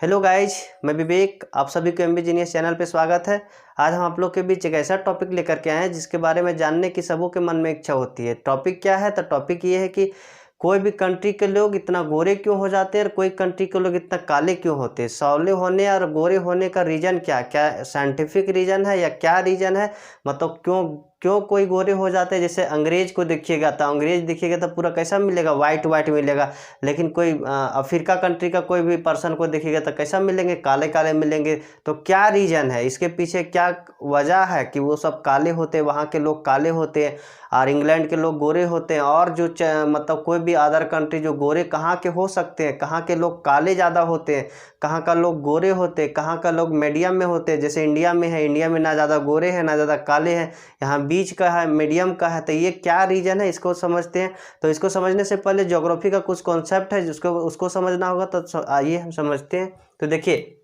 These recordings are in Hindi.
हेलो गाइज, मैं विवेक, आप सभी को एमबी जीनियस चैनल पे स्वागत है। आज हम आप लोग के बीच एक ऐसा टॉपिक लेकर के आए हैं जिसके बारे में जानने की सबों के मन में इच्छा होती है। टॉपिक क्या है? तो टॉपिक ये है कि कोई भी कंट्री के लोग इतना गोरे क्यों हो जाते हैं और कोई कंट्री के लोग इतना काले क्यों होते हैं। सांवले होने और गोरे होने का रीज़न क्या साइंटिफिक रीज़न है या क्या रीज़न है? मतलब क्यों क्यों कोई गोरे हो जाते हैं। जैसे अंग्रेज को देखिएगा तो अंग्रेज देखिएगा तो पूरा कैसा मिलेगा, वाइट वाइट मिलेगा। लेकिन कोई अफ्रीका कंट्री का कोई भी पर्सन को देखिएगा तो कैसा मिलेंगे, काले काले मिलेंगे। तो क्या रीज़न है, इसके पीछे क्या वजह है कि वो सब काले होते हैं, वहाँ के लोग काले होते हैं और इंग्लैंड के लोग गोरे होते हैं। और जो मतलब कोई भी अदर कंट्री जो गोरे कहाँ के हो सकते हैं, कहाँ के लोग काले ज़्यादा होते हैं, कहाँ का लोग गोरे होते हैं, कहाँ का लोग मीडियम में होते हैं। जैसे इंडिया में है, इंडिया में ना ज़्यादा गोरे हैं ना ज़्यादा काले हैं, यहाँ बीच का है, मीडियम का है। तो ये क्या रीज़न है, इसको समझते हैं। तो इसको समझने से पहले ज्योग्राफी का कुछ कॉन्सेप्ट है जिसको उसको समझना होगा। तो आइए हम समझते हैं। तो देखिए,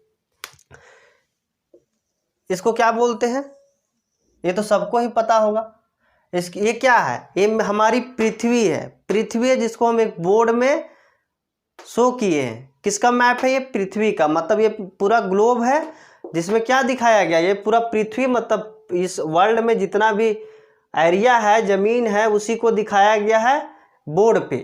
इसको क्या बोलते हैं, ये तो सबको ही पता होगा। ये क्या है? ये हमारी पृथ्वी है। पृथ्वी है जिसको हम एक बोर्ड में शो किए हैं। किसका मैप है? ये पृथ्वी का। मतलब ये पूरा ग्लोब है जिसमें क्या दिखाया गया, ये पूरा पृथ्वी, मतलब इस वर्ल्ड में जितना भी एरिया है, ज़मीन है, उसी को दिखाया गया है बोर्ड पे।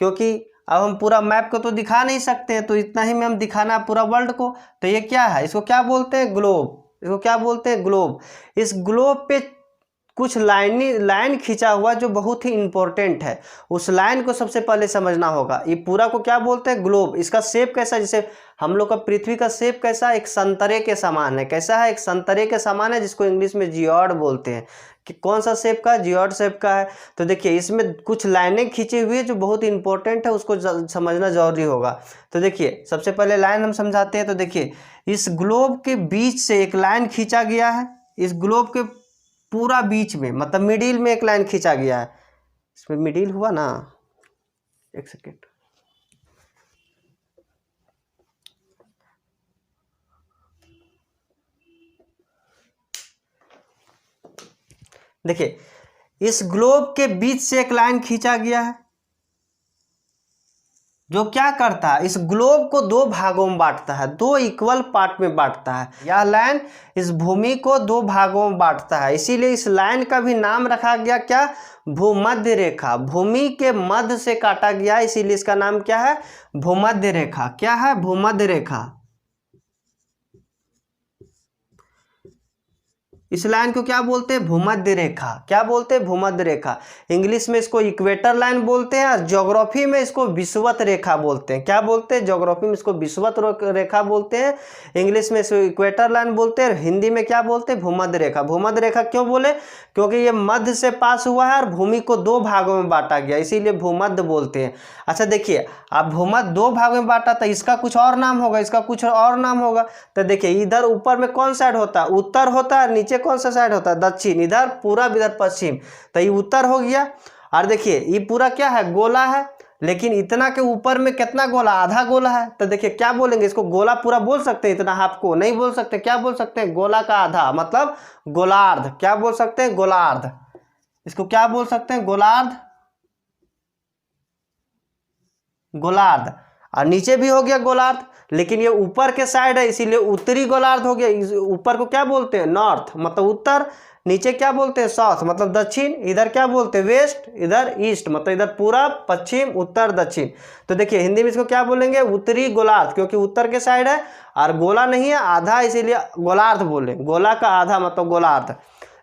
क्योंकि अब हम पूरा मैप को तो दिखा नहीं सकते हैं, तो इतना ही में हम दिखाना पूरा वर्ल्ड को। तो ये क्या है? इसको क्या बोलते हैं? ग्लोब। इसको क्या बोलते हैं? ग्लोब। इस ग्लोब पे कुछ लाइन खींचा हुआ जो बहुत ही इंपॉर्टेंट है। उस लाइन को सबसे पहले समझना होगा। ये पूरा को क्या बोलते हैं? ग्लोब। इसका शेप कैसा है? जैसे हम लोग का पृथ्वी का शेप कैसा है? एक संतरे के समान है। कैसा है? एक संतरे के समान है, जिसको इंग्लिश में जियोड बोलते हैं। कि कौन सा शेप का? जियोड शेप का है। तो देखिए, इसमें कुछ लाइनें खींची हुई है जो बहुत इंपॉर्टेंट है, उसको समझना जरूरी होगा। तो देखिए, सबसे पहले लाइन हम समझाते हैं। तो देखिए, इस ग्लोब के बीच से एक लाइन खींचा गया है। इस ग्लोब के पूरा बीच में, मतलब मिडिल में एक लाइन खींचा गया है। इसमें मिडिल हुआ ना, एक सेकेंड। देखिए, इस ग्लोब के बीच से एक लाइन खींचा गया है जो क्या करता है, इस ग्लोब को दो भागों में बांटता है, दो इक्वल पार्ट में बांटता है। यह लाइन इस भूमि को दो भागों में बांटता है। इसीलिए इस लाइन का भी नाम रखा गया क्या? भूमध्य रेखा। भूमि के मध्य से काटा गया, इसीलिए इसका नाम क्या है? भूमध्य रेखा। क्या है? भूमध्य रेखा। इस लाइन को क्या बोलते हैं? भूमध्य रेखा। क्या बोलते हैं? भूमध्य रेखा। इंग्लिश में इसको इक्वेटर लाइन बोलते हैं और ज्योग्राफी में इसको विषुवत रेखा बोलते हैं। क्या बोलते हैं? ज्योग्राफी में इसको विषुवत रेखा बोलते हैं, इंग्लिश में इसको इक्वेटर लाइन बोलते हैं, हिंदी में क्या बोलते हैं? भूमध्य रेखा। भूमध्य रेखा क्यों बोले? क्योंकि ये मध्य से पास हुआ है और भूमि को दो भागों में बांटा गया, इसीलिए भूमध्य बोलते हैं। अच्छा देखिए, अब भूमध्य दो भागों में बांटा तो इसका कुछ और नाम होगा, इसका कुछ और नाम होगा। तो देखिए, इधर ऊपर में कौन साइड होता है? उत्तर होता है। नीचे कौन सा साइड होता है? दक्षिण। इधर पूरब, इधर पश्चिम। तो ये उत्तर हो गया। और देखिए, ये पूरा क्या है? गोला है। लेकिन इतना के ऊपर में कितना गोला? आधा गोला है। तो देखिए, क्या बोलेंगे इसको? गोला पूरा बोल सकते हैं? इतना हाफ को नहीं बोल सकते। क्या बोल सकते हैं? गोला का आधा, मतलब गोलार्ध। क्या बोल सकते हैं? गोलार्ध। इसको क्या बोल सकते हैं? गोलार्ध। गोलार्ध। और नीचे भी हो गया गोलार्ध, लेकिन ये ऊपर के साइड है इसीलिए उत्तरी गोलार्ध हो गया। ऊपर को क्या बोलते हैं? नॉर्थ, मतलब उत्तर। नीचे क्या बोलते हैं? साउथ, मतलब दक्षिण। इधर क्या बोलते हैं? वेस्ट। इधर ईस्ट, मतलब इधर पूरब, पश्चिम, उत्तर, दक्षिण। तो देखिए, हिंदी में इसको क्या बोलेंगे? उत्तरी गोलार्ध, क्योंकि उत्तर के साइड है और गोला नहीं है, आधा, इसीलिए गोलार्ध बोले। गोला का आधा मतलब गोलार्ध।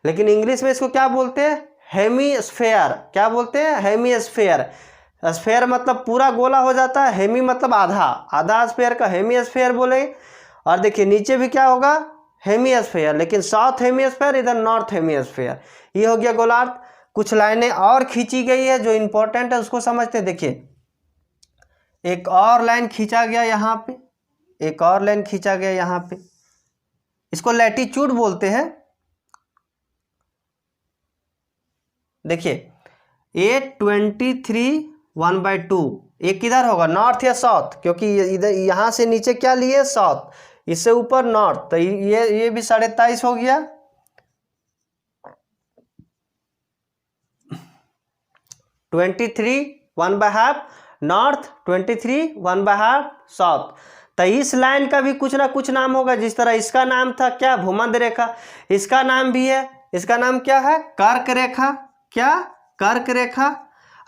लेकिन इंग्लिश में इसको क्या बोलते हैं? हेमीस्फेयर। क्या बोलते हैं? हेमीस्फेयर। स्फेयर मतलब पूरा गोला हो जाता है, हेमी मतलब आधा, आधा स्फेयर का हेमी स्फेयर बोले। और देखिए, नीचे भी क्या होगा? हेमी स्फेयर, लेकिन साउथ हेमी स्फेयर, इधर नॉर्थ हेमी स्फेयर। ये हो गया गोलार्ध। कुछ लाइनें और खींची गई है जो इंपॉर्टेंट है, उसको समझते हैं। देखिए, एक और लाइन खींचा गया यहाँ पे, एक और लाइन खींचा गया यहाँ पे। इसको लैटिट्यूड बोलते हैं। देखिए, 823 1/2, ये किधर होगा? नॉर्थ या साउथ? क्योंकि इधर यहाँ से नीचे क्या लिए? साउथ, इससे ऊपर नॉर्थ। तो ये भी 23.5 हो गया। 23 1/2 नॉर्थ, 23 1/2 साउथ। तो इस लाइन का भी कुछ ना कुछ नाम होगा। जिस तरह इसका नाम था क्या, भूमध्य रेखा, इसका नाम भी है, इसका नाम क्या है, कर्क रेखा, क्या, कर्क रेखा,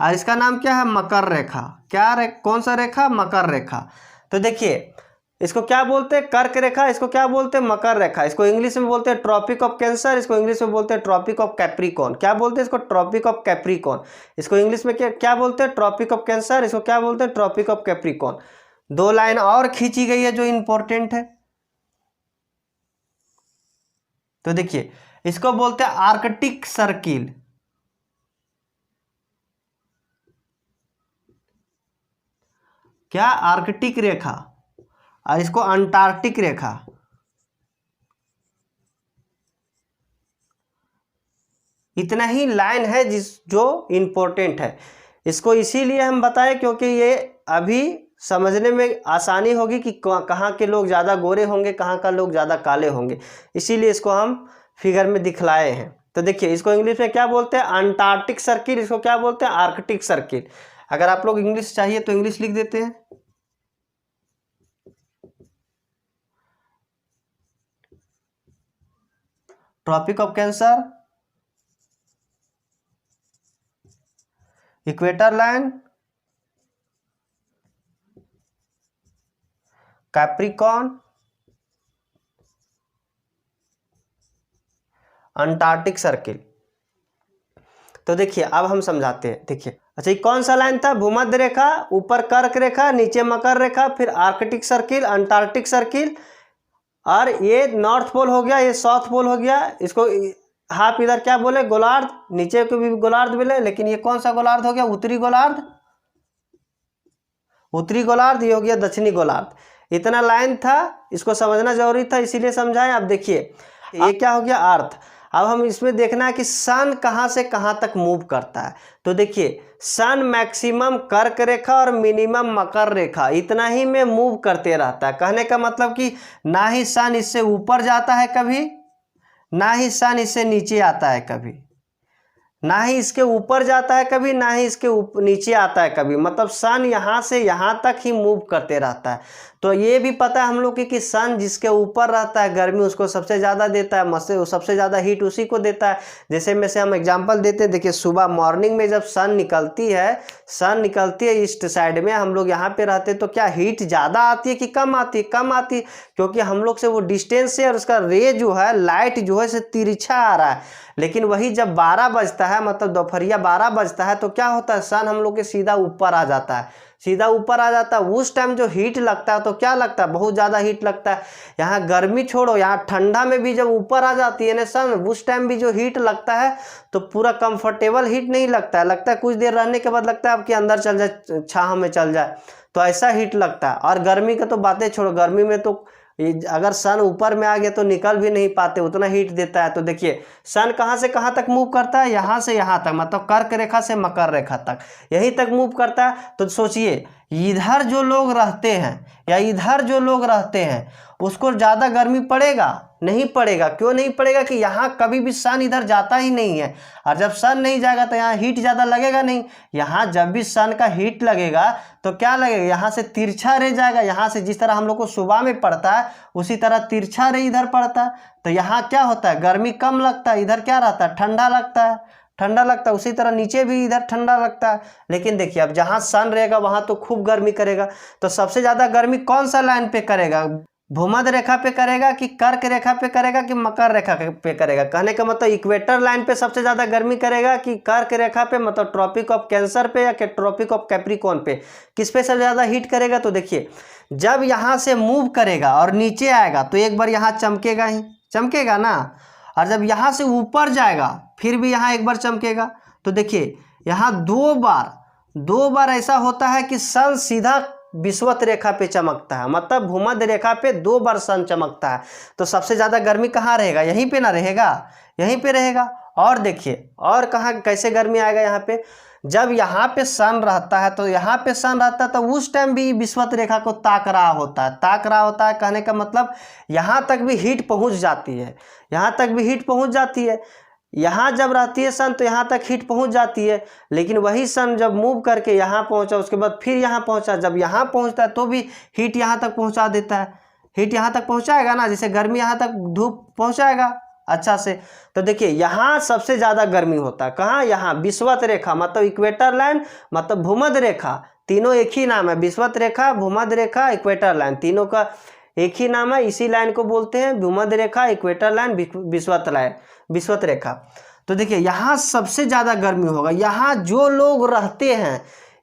और इसका नाम क्या है, मकर रेखा। क्या कौन सा रेखा, मकर रेखा। तो देखिए इसको क्या बोलते हैं, कर्क रेखा, इसको क्या बोलते हैं, मकर रेखा। इसको इंग्लिश में बोलते हैं ट्रॉपिक ऑफ कैंसर, इसको इंग्लिश में बोलते हैं ट्रॉपिक ऑफ कैप्रिकॉर्न। क्या बोलते हैं इसको, ट्रॉपिक ऑफ कैप्रिकॉर्न। इसको इंग्लिश में क्या बोलते हैं, ट्रॉपिक ऑफ कैंसर, इसको क्या बोलते हैं, ट्रॉपिक ऑफ कैप्रिकॉर्न। दो लाइन और खींची गई है जो इंपॉर्टेंट है। तो देखिए इसको बोलते हैं आर्कटिक सर्किल। क्या, आर्कटिक रेखा, और इसको अंटार्कटिक रेखा। इतना ही लाइन है जो इंपॉर्टेंट है। इसको इसीलिए हम बताएं क्योंकि ये अभी समझने में आसानी होगी कि कहाँ के लोग ज़्यादा गोरे होंगे, कहाँ का लोग ज़्यादा काले होंगे, इसीलिए इसको हम फिगर में दिखलाए हैं। तो देखिए इसको इंग्लिश में क्या बोलते हैं, अंटार्कटिक सर्किल, इसको क्या बोलते हैं, आर्कटिक सर्किल। अगर आप लोग इंग्लिश चाहिए तो इंग्लिश लिख देते हैं। Tropic of Cancer, equator line, Capricorn, Antarctic Circle. तो देखिए अब हम समझाते हैं। देखिए अच्छा, ये कौन सा लाइन था, भूमध्य रेखा, ऊपर कर्क रेखा, नीचे मकर रेखा, फिर आर्कटिक सर्किल, अंटार्कटिक सर्किल, और ये नॉर्थ पोल हो गया, ये साउथ पोल हो गया। इसको हाफ इधर क्या बोले, गोलार्ध, नीचे को भी गोलार्ध बोले, लेकिन ये कौन सा गोलार्ध हो गया, उत्तरी गोलार्ध, उत्तरी गोलार्ध, ये हो गया दक्षिणी गोलार्ध। इतना लाइन था, इसको समझना जरूरी था, इसीलिए समझाएं। अब देखिए ये क्या हो गया, अर्थ। अब हम इसमें देखना है कि सन कहाँ से कहाँ तक मूव करता है। तो देखिए सन मैक्सिमम कर्क रेखा और मिनिमम मकर रेखा इतना ही में मूव करते रहता है। कहने का मतलब कि ना ही सन इससे ऊपर जाता है कभी, ना ही सन इससे नीचे आता है कभी, ना ही इसके ऊपर जाता है कभी, ना ही इसके नीचे आता है कभी। मतलब सन यहाँ से यहाँ तक ही मूव करते रहता है। तो ये भी पता है हम लोग कि सन जिसके ऊपर रहता है गर्मी उसको सबसे ज़्यादा देता है, मस्से सबसे ज़्यादा हीट उसी को देता है। जैसे में से हम एग्जांपल देते हैं, देखिए सुबह मॉर्निंग में जब सन निकलती है ईस्ट साइड में, हम लोग यहाँ पे रहते हैं, तो क्या हीट ज़्यादा आती है कि कम आती है, कम आती है, क्योंकि हम लोग से वो डिस्टेंस से और उसका रे जो है, लाइट जो है से तिरछा आ रहा है। लेकिन वही जब 12 बजता है, मतलब दोपहरिया 12 बजता है, तो क्या होता है, सन हम लोग के सीधा ऊपर आ जाता है, सीधा ऊपर आ जाता है। उस टाइम जो हीट लगता है तो क्या लगता है, बहुत ज़्यादा हीट लगता है। यहाँ गर्मी छोड़ो, यहाँ ठंडा में भी जब ऊपर आ जाती है ना सन, उस टाइम भी जो हीट लगता है तो पूरा कंफर्टेबल हीट नहीं लगता है, लगता है कुछ देर रहने के बाद लगता है आपके अंदर चल जाए, छाह में चल जाए, तो ऐसा हीट लगता है। और गर्मी का तो बातें छोड़ो, गर्मी में तो अगर सन ऊपर में आ गया तो निकल भी नहीं पाते, उतना हीट देता है। तो देखिए सन कहाँ से कहाँ तक मूव करता है, यहाँ से यहाँ तक, मतलब कर्क रेखा से मकर रेखा तक, यहीं तक मूव करता है। तो सोचिए इधर जो लोग रहते हैं या इधर जो लोग रहते हैं उसको ज़्यादा गर्मी पड़ेगा, नहीं पड़ेगा। क्यों नहीं पड़ेगा, कि यहाँ कभी भी सन इधर जाता ही नहीं है, और जब सन नहीं जाएगा तो यहाँ हीट ज़्यादा लगेगा नहीं। यहाँ जब भी सन का हीट लगेगा तो क्या लगेगा, यहाँ से तिरछा रे जाएगा, यहाँ से जिस तरह हम लोग को सुबह में पड़ता है उसी तरह तिरछा रे इधर पड़ता है। तो यहाँ क्या होता है, गर्मी कम लगता है, इधर क्या रहता है, ठंडा लगता है, ठंडा लगता है। उसी तरह नीचे भी इधर ठंडा लगता है। लेकिन देखिए अब जहाँ सन रहेगा वहाँ तो खूब गर्मी करेगा। तो सबसे ज़्यादा गर्मी कौन सा लाइन पे करेगा, भूमध्य रेखा पे करेगा कि कर्क रेखा पे करेगा कि मकर रेखा पे करेगा। कहने का मतलब इक्वेटर लाइन पे सबसे ज़्यादा गर्मी करेगा कि कर्क रेखा पे, मतलब ट्रॉपिक ऑफ कैंसर पे या ट्रॉपिक ऑफ कैप्रिकॉर्न पे, किस पे सबसे ज़्यादा हीट करेगा। तो देखिए जब यहाँ से मूव करेगा और नीचे आएगा तो एक बार यहाँ चमकेगा ही, चमकेगा ना, और जब यहाँ से ऊपर जाएगा फिर भी यहाँ एक बार चमकेगा। तो देखिए यहाँ दो बार ऐसा होता है कि सन सीधा विषुवत रेखा पे चमकता है, मतलब भूमध्य रेखा पे 2 बार सन चमकता है। तो सबसे ज़्यादा गर्मी कहाँ रहेगा, यहीं पे ना रहेगा, यहीं पे रहेगा। और देखिए और कहाँ कैसे गर्मी आएगा, यहाँ पे जब यहाँ पे सन रहता है, तो यहाँ पे सन रहता है तो उस टाइम भी विषुवत रेखा को ताक रहा होता है। कहने का मतलब यहाँ तक भी हीट पहुँच जाती है, यहाँ तक भी हीट पहुँच जाती है। यहाँ जब रहती है सन तो यहाँ तक हीट पहुँच जाती है, लेकिन वही सन जब मूव करके यहाँ पहुँचा उसके बाद फिर यहाँ पहुँचा, जब यहाँ पहुँचता है तो भी हीट यहाँ तक पहुँचा देता है। हीट यहाँ तक पहुँचाएगा ना, जैसे गर्मी यहाँ तक धूप पहुँचाएगा अच्छा से। तो देखिए यहाँ सबसे ज़्यादा गर्मी होता है कहाँ, यहाँ विषुवत रेखा मतलब इक्वेटर लाइन मतलब भूमध्य रेखा, तीनों एक ही नाम है, विषुवत रेखा, भूमध्य रेखा, इक्वेटर लाइन, तीनों का एक ही नाम है। इसी लाइन को बोलते हैं भूमध्य रेखा, इक्वेटर लाइन, विषुवत रेखा। तो देखिए यहाँ सबसे ज़्यादा गर्मी होगा। यहाँ जो लोग रहते हैं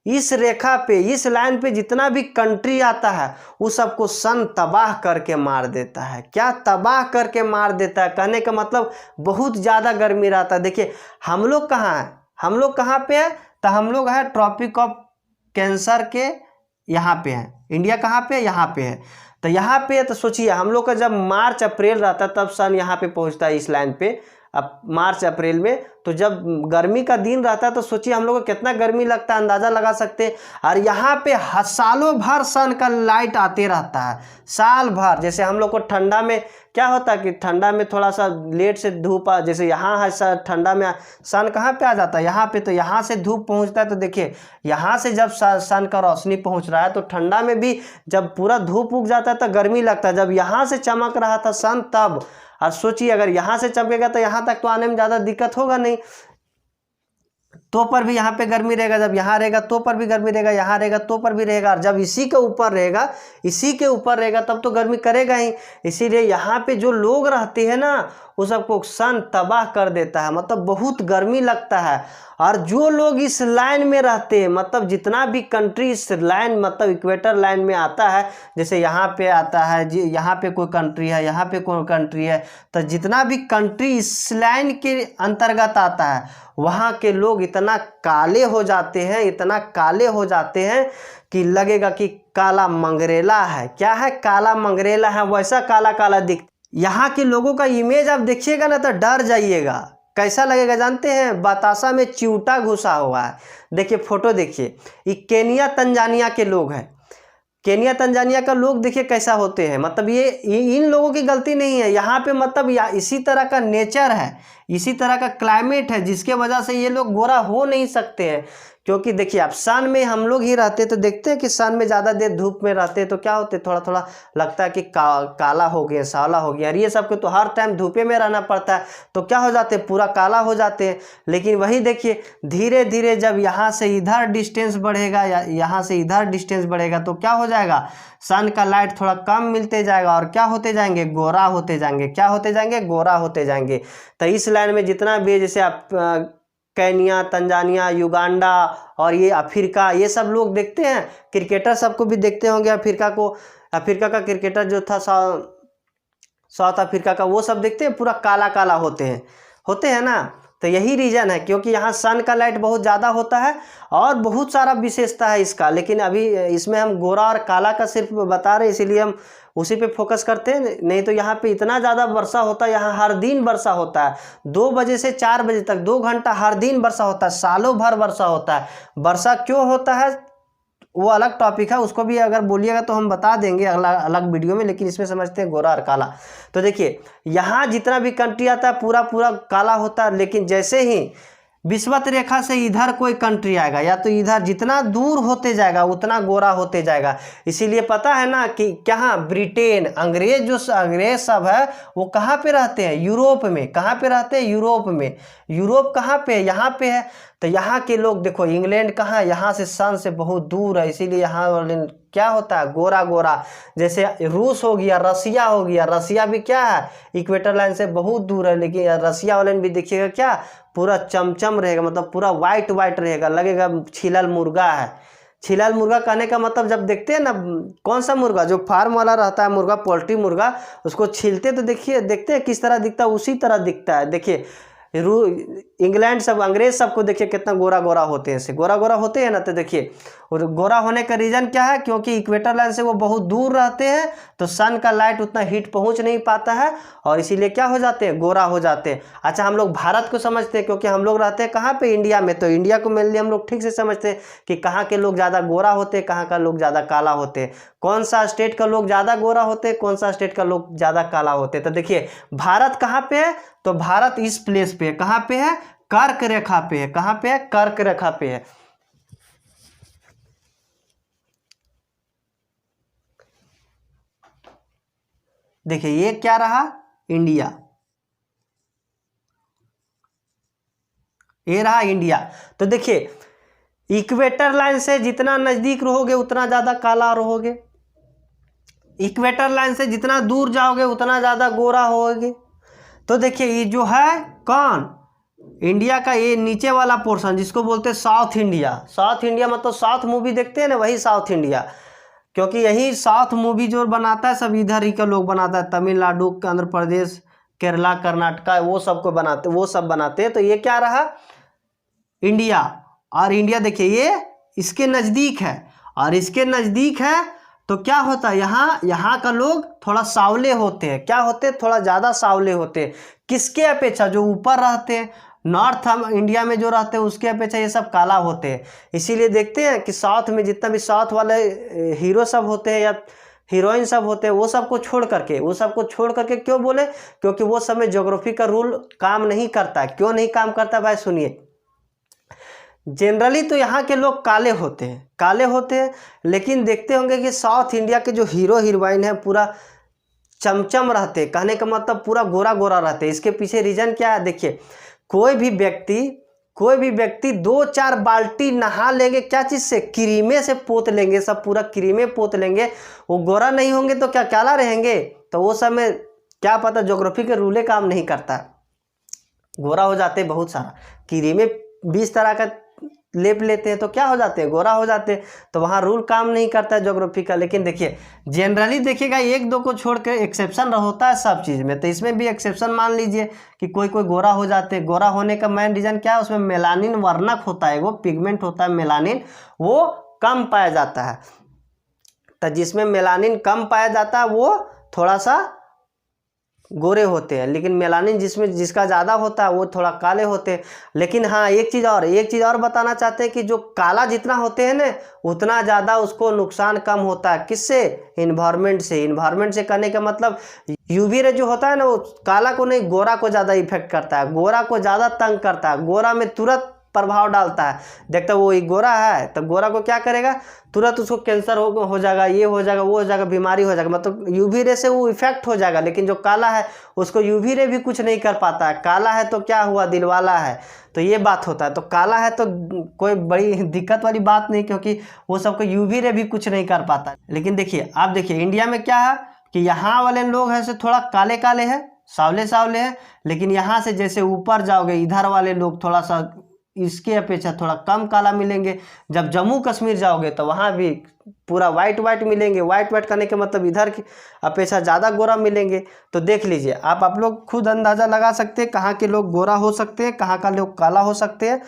इस रेखा पे, इस लाइन पे जितना भी कंट्री आता है वो सबको सन तबाह करके मार देता है। क्या तबाह करके मार देता है, कहने का मतलब बहुत ज़्यादा गर्मी रहता है। देखिए हम लोग कहाँ हैं, हम लोग कहाँ पे है, तो हम लोग है ट्रॉपिक ऑफ कैंसर के यहाँ पे हैं। इंडिया कहाँ पे, यहाँ पे है। तो यहाँ पे तो सोचिए हम लोग का जब मार्च अप्रैल रहता है तब सन यहाँ पे पहुँचता है इस लाइन पे, अब मार्च अप्रैल में। तो जब गर्मी का दिन रहता है तो सोचिए हम लोग को कितना गर्मी लगता है, अंदाज़ा लगा सकते हैं। और यहाँ पे सालों भर सन का लाइट आते रहता है, साल भर। जैसे हम लोग को ठंडा में क्या होता है कि ठंडा में थोड़ा सा लेट से धूप जैसे यहाँ है ठंडा में सन कहाँ पे आ जाता है, यहाँ पे। तो यहाँ से धूप पहुँचता है तो देखिए यहाँ से जब सन का रोशनी पहुँच रहा है तो ठंडा में भी जब पूरा धूप उग जाता है तो गर्मी लगता है। जब यहाँ से चमक रहा था सन तब, और सोचिए अगर यहाँ से चमकेगा तो यहाँ तक तो आने में ज़्यादा दिक्कत होगा नहीं, तो पर भी यहाँ पे गर्मी रहेगा। जब यहाँ रहेगा तो पर भी गर्मी रहेगा, यहाँ रहेगा तो पर भी रहेगा, और जब इसी के ऊपर रहेगा, इसी के ऊपर रहेगा तब तो गर्मी करेगा ही। इसीलिए यहाँ पे जो लोग रहते हैं ना वो सबको सन तबाह कर देता है, मतलब बहुत गर्मी लगता है। और जो लोग इस लाइन में रहते हैं, मतलब जितना भी कंट्री इस लाइन मतलब इक्वेटर लाइन में आता है, जैसे यहाँ पे आता है जी, यहाँ पे कोई कंट्री है, यहाँ पे कोई कंट्री है, तो जितना भी कंट्री इस लाइन के अंतर्गत आता है वहाँ के लोग इतना काले हो जाते हैं, इतना काले हो जाते हैं कि लगेगा कि काला मंगरेला है। क्या है, काला मंगरेला है, वैसा काला काला दिख। यहाँ के लोगों का इमेज आप देखिएगा ना तो डर जाइएगा। कैसा लगेगा जानते हैं, बतासा में चिऊटा घुसा हुआ है। देखिए फोटो देखिए, ये केनिया तंजानिया के लोग हैं। केनिया तंजानिया का लोग देखिए कैसा होते हैं, मतलब ये इन लोगों की गलती नहीं है। यहाँ पे मतलब इसी तरह का नेचर है, इसी तरह का क्लाइमेट है जिसके वजह से ये लोग गोरा हो नहीं सकते हैं। क्योंकि देखिए आप सन में हम लोग ही रहते तो देखते हैं कि सन में ज़्यादा देर धूप में रहते हैं तो क्या होते, थोड़ा थोड़ा लगता है कि काला हो गया, सावला हो गया। और ये सबको तो हर टाइम धूपे में रहना पड़ता है तो क्या हो जाते हैं, पूरा काला हो जाते हैं। लेकिन वही देखिए धीरे धीरे जब यहाँ से इधर डिस्टेंस बढ़ेगा या यहाँ से इधर डिस्टेंस बढ़ेगा तो क्या हो जाएगा, सन का लाइट थोड़ा कम मिलते जाएगा और क्या होते जाएंगे, गोरा होते जाएंगे। क्या होते जाएंगे, गोरा होते जाएंगे। तो इस लाइन में जितना भी जैसे आप केनिया, तंजानिया, युगांडा और ये अफ्रीका, ये सब लोग देखते हैं। क्रिकेटर सबको भी देखते होंगे, अफ्रीका का क्रिकेटर जो था साउथ अफ्रीका का, वो सब देखते हैं पूरा काला काला होते हैं ना। तो यही रीज़न है क्योंकि यहाँ सन का लाइट बहुत ज़्यादा होता है और बहुत सारा विशेषता है इसका। लेकिन अभी इसमें हम गोरा और काला का सिर्फ बता रहे हैं, इसीलिए हम उसी पे फोकस करते हैं। नहीं तो यहाँ पे इतना ज़्यादा वर्षा होता है, यहाँ हर दिन वर्षा होता है 2 बजे से 4 बजे तक 2 घंटा हर दिन वर्षा होता है, सालों भर वर्षा होता है। वर्षा क्यों होता है वो अलग टॉपिक है, उसको भी अगर बोलिएगा तो हम बता देंगे अलग वीडियो में। लेकिन इसमें समझते हैं गोरा और काला। तो देखिए यहाँ जितना भी कंट्री आता है पूरा पूरा काला होता है, लेकिन जैसे ही विषुवत रेखा से इधर कोई कंट्री आएगा या तो इधर जितना दूर होते जाएगा उतना गोरा होते जाएगा। इसीलिए पता है ना कि क्या ब्रिटेन, अंग्रेज सब है वो कहाँ पे रहते हैं, यूरोप में। कहाँ पे रहते हैं, यूरोप में। यूरोप कहाँ पे है, यहाँ पे है। तो यहाँ के लोग देखो, इंग्लैंड कहाँ है, यहाँ से सन से बहुत दूर है, इसीलिए यहाँ क्या होता है, गोरा गोरा। जैसे रूस हो गया, रसिया हो गया, रसिया भी क्या है, इक्वेटर लाइन से बहुत दूर है, लेकिन रसिया वाले भी देखिएगा क्या पूरा चमचम रहेगा, मतलब पूरा वाइट वाइट रहेगा, लगेगा छिलल मुर्गा है। छिलल मुर्गा कहने का मतलब जब देखते हैं ना, कौन सा मुर्गा जो फार्म वाला रहता है मुर्गा, पोल्ट्री मुर्गा, उसको छीलते तो देखिए देखते हैं किस तरह दिखता है, उसी तरह दिखता है। देखिए इंग्लैंड सब अंग्रेज सबको देखिए कितना गोरा गोरा होते हैं, ऐसे गोरा गोरा होते हैं ना। तो देखिए और गोरा होने का रीज़न क्या है, क्योंकि इक्वेटर लाइन से वो बहुत दूर रहते हैं, तो सन का लाइट उतना हीट पहुंच नहीं पाता है, और इसीलिए क्या हो जाते हैं, गोरा हो जाते हैं। अच्छा, हम लोग भारत को समझते हैं क्योंकि हम लोग रहते हैं कहाँ पे, इंडिया में, तो इंडिया को मेनली हम लोग ठीक से समझते हैं कि कहाँ के लोग ज़्यादा गोरा होते हैं, कहाँ का लोग ज़्यादा काला होते हैं, कौन सा स्टेट का लोग ज़्यादा गोरा होते हैं, कौन सा स्टेट का लोग ज़्यादा काला होते हैं। तो देखिए भारत कहाँ पे है, तो भारत इस प्लेस पे है, कहाँ पे है, कर्क रेखा पे है। कहाँ पे है, कर्क रेखा पे है। देखिए ये क्या रहा, इंडिया, ये रहा इंडिया। तो देखिए इक्वेटर लाइन से जितना नजदीक रहोगे उतना ज्यादा काला रहोगे, इक्वेटर लाइन से जितना दूर जाओगे उतना ज्यादा गोरा होगे। तो देखिए ये जो है कौन, इंडिया का ये नीचे वाला पोर्शन जिसको बोलते हैं साउथ इंडिया। साउथ इंडिया मतलब साउथ मूवी देखते हैं ना, वही साउथ इंडिया, क्योंकि यही साउथ मूवी जो बनाता है सब इधर ही का लोग बनाता है, तमिलनाडु, आंध्र प्रदेश, केरला, कर्नाटका, वो सबको बनाते, वो सब बनाते हैं। तो ये क्या रहा, इंडिया। और इंडिया देखिए ये इसके नज़दीक है, और इसके नज़दीक है तो क्या होता है, यहाँ का लोग थोड़ा सावले होते हैं। क्या होते हैं, थोड़ा ज़्यादा सावले होते हैं, किसके अपेक्षा, जो ऊपर रहते हैं, नॉर्थ इंडिया में जो रहते हैं उसके अपेक्षा ये सब काला होते हैं। इसीलिए देखते हैं कि साउथ में जितना भी साउथ वाले हीरो सब होते हैं या हीरोइन सब होते हैं, वो सबको छोड़ करके क्यों बोले, क्योंकि वो सब में ज्योग्राफी का रूल काम नहीं करता है। क्यों नहीं काम करता भाई, सुनिए। जनरली तो यहाँ के लोग काले होते हैं, लेकिन देखते होंगे कि साउथ इंडिया के जो हीरो हीरोइन है पूरा चमचम रहते, कहने का मतलब पूरा गोरा गोरा रहते। इसके पीछे रीजन क्या है, देखिए कोई भी व्यक्ति 2-4 बाल्टी नहा लेंगे, क्या चीज़ से, क्रीमे से पोत लेंगे, सब पूरा क्रीमे पोत लेंगे, वो गोरा नहीं होंगे तो क्या काला रहेंगे। तो वो सब में क्या पता ज्योग्राफी के रूले काम नहीं करता, गोरा हो जाते हैं। बहुत सारा क्रीमे 20 तरह का लेप लेते हैं तो क्या हो जाते हैं, गोरा हो जाते हैं। तो वहाँ रूल काम नहीं करता है ज्योग्राफी का। लेकिन देखिए जनरली देखिएगा 1-2 को छोड़ के एक्सेप्शन होता है सब चीज़ में, तो इसमें भी एक्सेप्शन मान लीजिए कि कोई गोरा हो जाते हैं। गोरा होने का मेन रीज़न क्या है, उसमें मेलानिन वर्णक होता है, वो पिगमेंट होता है मेलानिन, वो कम पाया जाता है। तो जिसमें मेलानिन कम पाया जाता है वो थोड़ा सा गोरे होते हैं, लेकिन मेलानिन जिसका ज़्यादा होता है वो थोड़ा काले होते हैं। लेकिन हाँ एक चीज़ और बताना चाहते हैं कि जो काला जितना होते हैं ना उतना ज़्यादा उसको नुकसान कम होता है, किससे, इन्वायरमेंट से करने का मतलब यूवी रे जो होता है ना वो काला को नहीं गोरा को ज़्यादा इफेक्ट करता है, गोरा को ज़्यादा तंग करता है, गोरा में तुरंत प्रभाव डालता है। देखता वो गोरा है तो गोरा को क्या करेगा, तुरंत उसको कैंसर हो जाएगा, ये हो जाएगा, वो हो जाएगा, बीमारी हो जाएगा, मतलब यूवी रे से वो इफेक्ट हो जाएगा। लेकिन जो काला है उसको यूवी रे भी कुछ नहीं कर पाता है, काला है तो क्या हुआ, दिलवाला है, तो ये बात होता है। तो काला है तो कोई बड़ी दिक्कत वाली बात नहीं, क्योंकि वो सबको यूवी रे भी कुछ नहीं कर पाता। लेकिन देखिए आप देखिए इंडिया में क्या है कि यहाँ वाले लोग हैं से थोड़ा काले काले हैं, सावले हैं, लेकिन यहाँ से जैसे ऊपर जाओगे इधर वाले लोग थोड़ा सा इसके अपेक्षा थोड़ा कम काला मिलेंगे। जब जम्मू कश्मीर जाओगे तो वहाँ भी पूरा वाइट मिलेंगे, वाइट करने के मतलब इधर की अपेक्षा ज़्यादा गोरा मिलेंगे। तो देख लीजिए आप लोग खुद अंदाज़ा लगा सकते हैं कहाँ के लोग गोरा हो सकते हैं, कहाँ का लोग काला हो सकते हैं।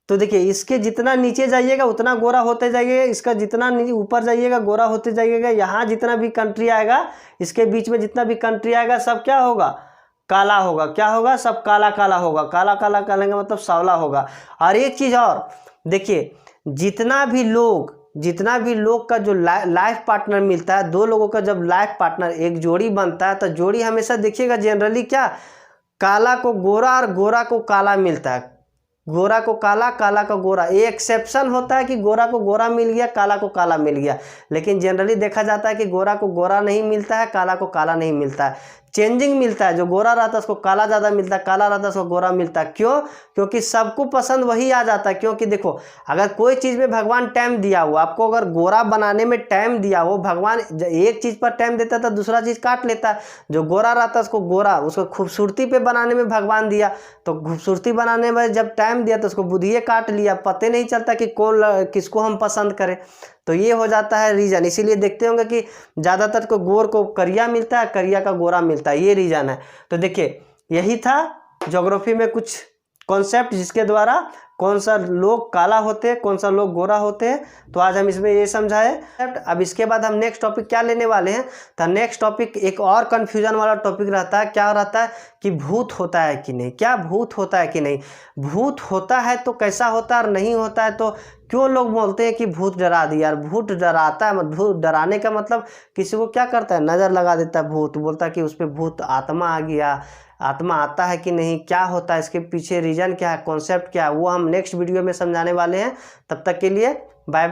तो देखिए इसके जितना नीचे जाइएगा उतना गोरा होते जाइएगा, इसका जितना ऊपर जाइएगा गोरा होते जाइएगा। यहाँ जितना भी कंट्री आएगा, इसके बीच में जितना भी कंट्री आएगा सब क्या होगा, काला होगा। क्या होगा, सब काला काला होगा, काला काला का मतलब सावला होगा। और एक चीज़ और देखिए, जितना भी लोग का जो लाइफ पार्टनर मिलता है, 2 लोगों का जब लाइफ पार्टनर एक जोड़ी बनता है तो जोड़ी हमेशा देखिएगा जनरली क्या, काला को गोरा और गोरा को काला मिलता है, गोरा को काला, काला का गोरा। ये एक्सेप्शन होता है कि गोरा को गोरा मिल गया, काला को काला मिल गया, लेकिन जनरली देखा जाता है कि गोरा को गोरा नहीं मिलता है, काला को काला नहीं मिलता है, चेंजिंग मिलता है। जो गोरा रहता है उसको काला ज़्यादा मिलता है, काला रहता है उसको गोरा मिलता है। क्यों, क्योंकि सबको पसंद वही आ जाता है। क्योंकि देखो अगर कोई चीज़ में भगवान टाइम दिया हो, आपको अगर गोरा बनाने में टाइम दिया हो, भगवान एक चीज़ पर टाइम देता है तो दूसरा चीज़ काट लेता है। जो गोरा रहता है उसको गोरा, उसको खूबसूरती पे बनाने में भगवान दिया, तो खूबसूरती बनाने में जब टाइम दिया तो उसको बुद्धिए काट लिया, पता नहीं चलता कि किसको हम पसंद करें। तो ये हो जाता है रीज़न। इसीलिए देखते होंगे कि ज़्यादातर को गोर को करिया मिलता है, करिया का गोरा मिलता है, ये रीज़न है। तो देखिए यही था ज्योग्राफी में कुछ कॉन्सेप्ट जिसके द्वारा कौन सा लोग काला होते हैं, कौन सा लोग गोरा होते हैं। तो आज हम इसमें ये समझाए। अब इसके बाद हम नेक्स्ट टॉपिक क्या लेने वाले हैं, तो नेक्स्ट टॉपिक एक और कन्फ्यूजन वाला टॉपिक रहता है। क्या रहता है कि भूत होता है कि नहीं, क्या भूत होता है कि नहीं, भूत होता है तो कैसा होता है और नहीं होता है तो क्यों लोग बोलते हैं कि भूत डरा दिया। यार भूत डराता है, भूत डराने का मतलब किसी को क्या करता है, नज़र लगा देता है भूत, बोलता है कि उस पर भूत आत्मा आ गया। आत्मा आता है कि नहीं, क्या होता है, इसके पीछे रीजन क्या है, कॉन्सेप्ट क्या है, वो हम नेक्स्ट वीडियो में समझाने वाले हैं। तब तक के लिए बाय बाय।